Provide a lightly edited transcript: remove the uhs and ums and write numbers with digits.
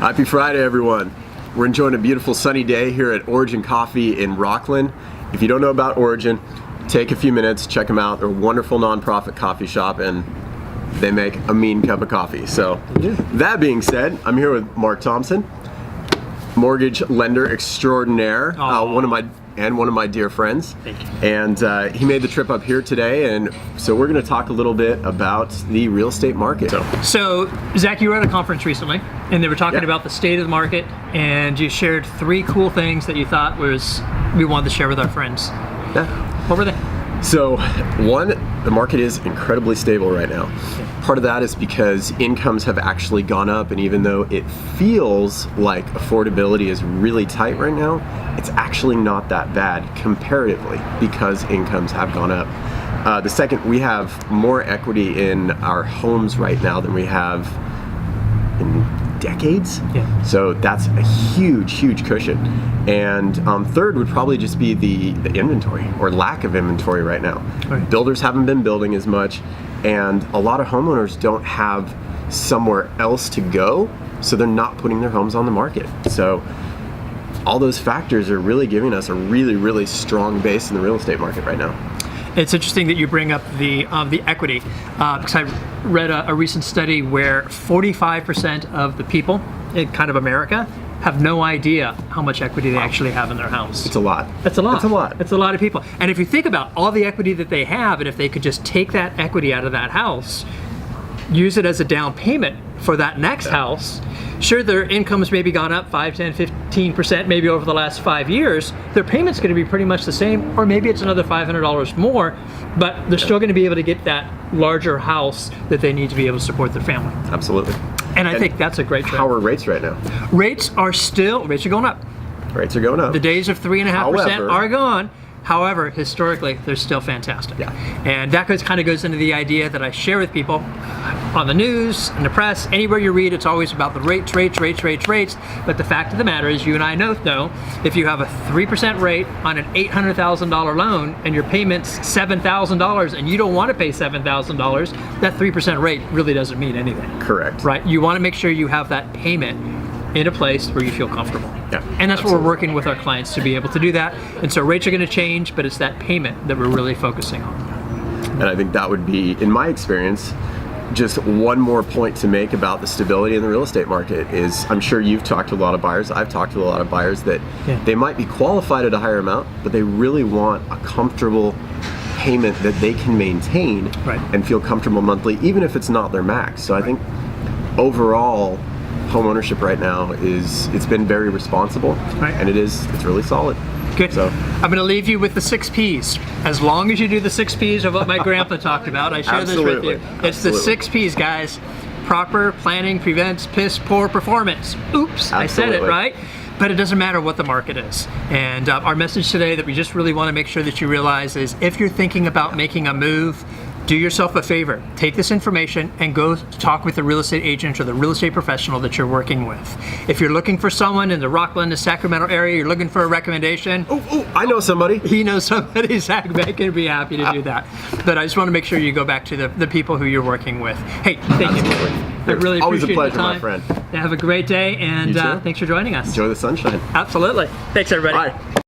Happy Friday, everyone. We're enjoying a beautiful sunny day here at Origin Coffee in Rockland. If you don't know about Origin, take a few minutes, check them out. They're a wonderful nonprofit coffee shop and they make a mean cup of coffee. So that being said, I'm here with Mark Thompson, mortgage lender extraordinaire, one of my dear friends. Thank you. And he made the trip up here today, and so we're going to talk a little bit about the real estate market. So Zach, you were at a conference recently, and they were talking about the state of the market, and you shared 3 cool things that you thought we wanted to share with our friends. Yeah. What were they? So, one, the market is incredibly stable right now. Part of that is because incomes have actually gone up, and even though it feels like affordability is really tight right now, it's actually not that bad comparatively because incomes have gone up. The second, we have more equity in our homes right now than we have in decades. Yeah. So that's a huge cushion. And third would probably just be the inventory or lack of inventory right now. Right. Builders haven't been building as much, and a lot of homeowners don't have somewhere else to go, so they're not putting their homes on the market. So all those factors are really giving us a really strong base in the real estate market right now. It's interesting that you bring up the equity, because I read a recent study where 45% of the people in kind of America have no idea how much equity they actually have in their house. It's a lot. That's a lot. It's a lot. It's a lot of people. And if you think about all the equity that they have, and if they could just take that equity out of that house, use it as a down payment for that next house, sure, their income's maybe gone up 5, 10, 15% maybe over the last 5 years, their payment's gonna be pretty much the same, or maybe it's another $500 more, but they're still gonna be able to get that larger house that they need to be able to support their family. Absolutely. And I think that's a great trend. How are rates right now? Rates are going up. Rates are going up. The days of 3.5% However, are gone. However, historically, they're still fantastic. Yeah. And that kind of goes into the idea that I share with people on the news, in the press, anywhere you read, it's always about the rates. But the fact of the matter is, you and I know, if you have a 3% rate on an $800,000 loan and your payment's $7,000 and you don't want to pay $7,000, that 3% rate really doesn't mean anything. Correct. Right? You want to make sure you have that payment in a place where you feel comfortable. Yeah, and that's what we're working with our clients to be able to do that. And so rates are going to change, but it's that payment that we're really focusing on. And I think that would be, in my experience, just one more point to make about the stability in the real estate market is, I'm sure you've talked to a lot of buyers, I've talked to a lot of buyers that they might be qualified at a higher amount, but they really want a comfortable payment that they can maintain and feel comfortable monthly, even if it's not their max. So I think overall, home ownership right now it's been very responsible, and it's really solid. Good. So I'm going to leave you with the 6 P's. As long as you do the 6 P's of what my grandpa talked about, I share this with you. It's the 6 P's, guys. Proper planning prevents piss poor performance. Oops, I said it right. But it doesn't matter what the market is. And our message today that we just really want to make sure that you realize is, if you're thinking about making a move, do yourself a favor. Take this information and go talk with the real estate agent or the real estate professional that you're working with. If you're looking for someone in the Rockland and Sacramento area, you're looking for a recommendation. Oh, I know somebody. He knows somebody. Zach can be happy to do that. But I just want to make sure you go back to the people who you're working with. Hey, thank you. I really Always appreciate a pleasure, the time. my friend. Have a great day, and thanks for joining us. Enjoy the sunshine. Absolutely. Thanks, everybody. Bye.